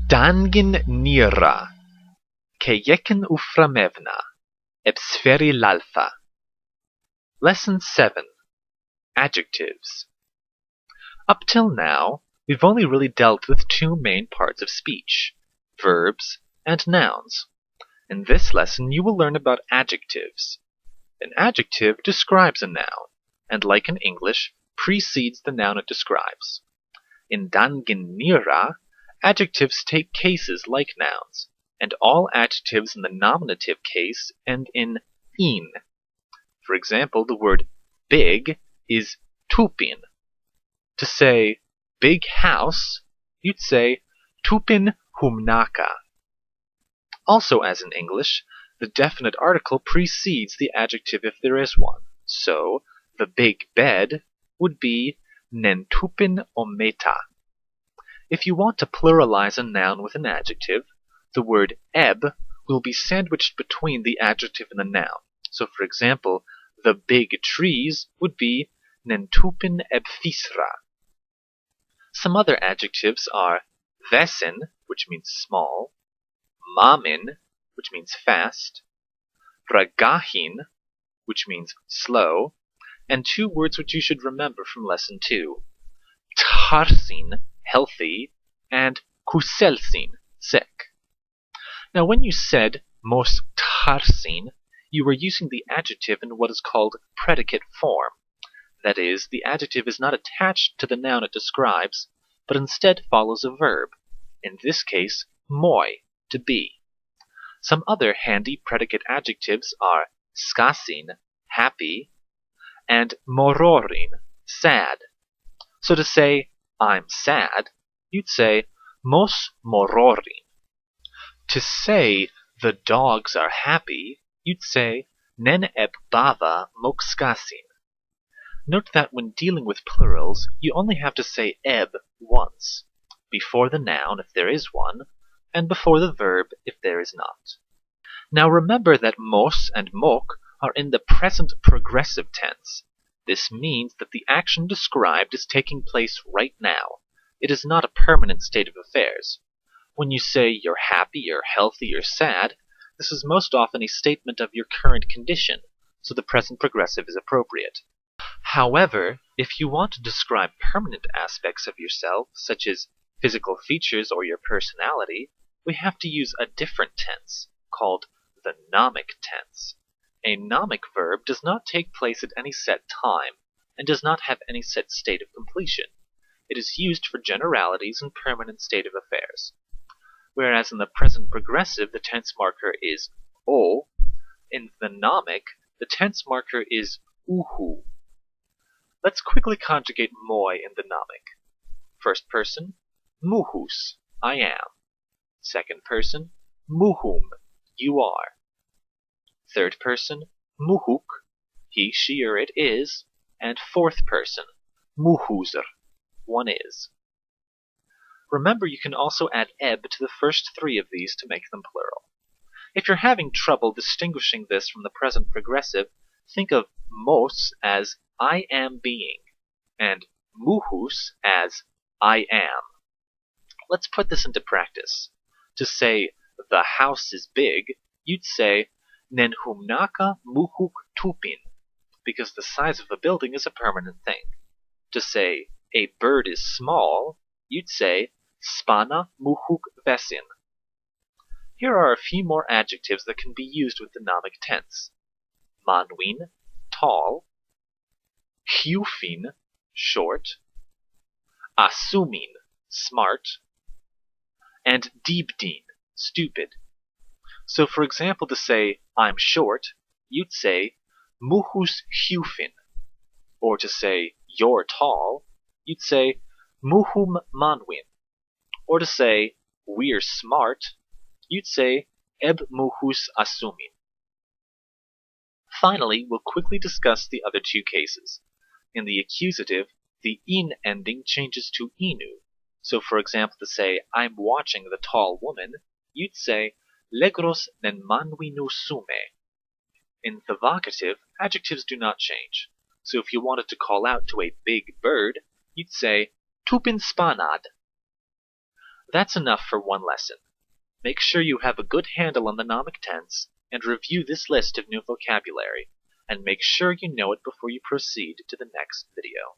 Dangin Nira, Keyeken Uframevna, Epsferi Lalfa. Lesson 7. Adjectives. Up till now, we've only really dealt with two main parts of speech, verbs and nouns. In this lesson, you will learn about adjectives. An adjective describes a noun, and like in English, precedes the noun it describes. In Dangin Nira, adjectives take cases like nouns, and all adjectives in the nominative case end in in. For example, the word big is Tupin. To say big house, you'd say Tupin humnaka. Also, as in English, the definite article precedes the adjective if there is one. So, the big bed would be Nentupin ometa. If you want to pluralize a noun with an adjective, the word eb will be sandwiched between the adjective and the noun. So, for example, the big trees would be Nentupin ebfisra. Some other adjectives are Vesin, which means small, Mamin, which means fast, Ragahin, which means slow, and two words which you should remember from lesson 2. Tarsin, healthy, and kuselsin, sick. Now when you said mos tarsin, you were using the adjective in what is called predicate form. That is, the adjective is not attached to the noun it describes, but instead follows a verb, in this case, moi, to be. Some other handy predicate adjectives are Skasin, happy, and Mororin, sad. So to say, I'm sad, you'd say mos mororin. To say the dogs are happy, you'd say nen eb bava mok skasin. Note that when dealing with plurals, you only have to say eb once, before the noun if there is one, and before the verb if there is not. Now remember that mos and mok are in the present progressive tense. This means that the action described is taking place right now. It is not a permanent state of affairs. When you say you're happy, you're healthy, you're sad, this is most often a statement of your current condition, so the present progressive is appropriate. However, if you want to describe permanent aspects of yourself, such as physical features or your personality, we have to use a different tense, called the gnomic tense. A gnomic verb does not take place at any set time, and does not have any set state of completion. It is used for generalities and permanent state of affairs. Whereas in the present progressive, the tense marker is o, in the gnomic, the tense marker is uhu. Let's quickly conjugate moi in the gnomic. First person, muhus, I am. Second person, muhum, you are. Third person, muhuk, he, she, or it is. And fourth person, muhuzer, one is. Remember, you can also add eb to the first three of these to make them plural. If you're having trouble distinguishing this from the present progressive, think of mos as I am being, and muhus as I am. Let's put this into practice. To say the house is big, you'd say nenhumnaka muhuk tupin, because the size of a building is a permanent thing. To say a bird is small, you'd say spana muhuk vesin. Here are a few more adjectives that can be used with the gnomic tense. Manwin, tall. Hyufin, short. Asumin, smart. And Dibdin, stupid. So for example, to say I'm short, you'd say muhus Hyufin. Or to say you're tall, you'd say muhum manwin. Or to say we're smart, you'd say eb muhus asumin. Finally, we'll quickly discuss the other two cases. In the accusative, the in ending changes to inu. So for example, to say I'm watching the tall woman, you'd say legros nen manwinu sume. In the vocative, adjectives do not change. So if you wanted to call out to a big bird, you'd say tupin spanad. That's enough for one lesson. Make sure you have a good handle on the Gnomic tense, and review this list of new vocabulary, and make sure you know it before you proceed to the next video.